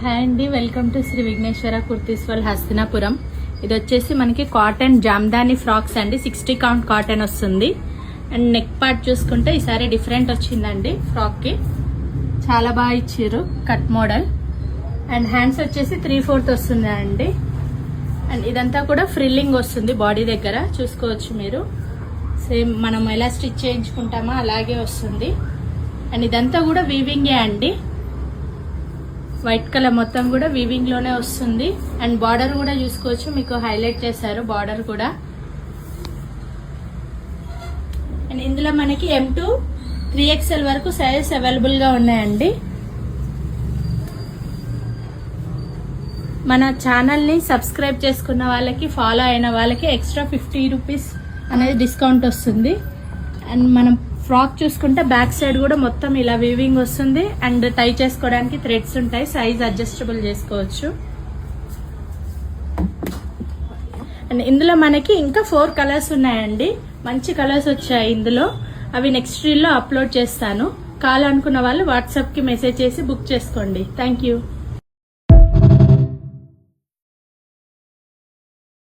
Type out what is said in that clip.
Hi అండి, welcome to Shri Vighneshwara Kurtis world Hastinapuram. ఇది వచ్చేసి మనకి కాటన్ జామ్దాని ఫ్రాక్స్ అండి. 60 కౌంట్ కాటన్ వస్తుంది. అండ్ నెక్ పార్ట్ చూసుకుంటే ఈసారి డిఫరెంట్ వచ్చిందండి. ఫ్రాక్ కి చాలా బాగా ఇచ్చారు, కట్ మోడల్. అండ్ హ్యాండ్స్ వచ్చేసి 3/4 వస్తుంది అండి. అండ్ ఇదంతా కూడా ఫ్రిల్లింగ్ వస్తుంది బాడీ దగ్గర, చూసుకోవచ్చు మీరు. సేమ్ మనం ఎలా స్టిచ్ చేయించుకుంటామో అలాగే వస్తుంది. అండ్ ఇదంతా కూడా వీవింగే అండి. వైట్ కలర్ మొత్తం కూడా వీవింగ్ లోనే వస్తుంది. అండ్ బార్డర్ కూడా చూసుకోవచ్చు, మీకు హైలైట్ చేశారు బార్డర్ కూడా. అండ్ ఇందులో మనకి M2 3XL వరకు సైజెస్ అవైలబుల్ గా ఉన్నాయండి. మన ఛానల్ ని సబ్స్క్రైబ్ చేసుకున్న వాళ్ళకి, ఫాలో అయిన వాళ్ళకి ఎక్స్ట్రా 50 రూపీస్ అనేది డిస్కౌంట్ వస్తుంది. అండ్ మనం ఫ్రాక్ చూసుకుంటే బ్యాక్ సైడ్ కూడా మొత్తం ఇలా వీవింగ్ వస్తుంది. అండ్ టై చేసుకోవడానికి థ్రెడ్స్ ఉంటాయి, సైజ్ అడ్జస్టబుల్ చేసుకోవచ్చు. అండ్ ఇందులో మనకి ఇంకా 4 కలర్స్ ఉన్నాయండి. మంచి కలర్స్ వచ్చాయి ఇందులో. అవి నెక్స్ట్ రీల్ లో అప్లోడ్ చేస్తాను. కావాలనుకున్న వాళ్ళు వాట్సాప్ కి మెసేజ్ చేసి బుక్ చేసుకోండి. Thank you.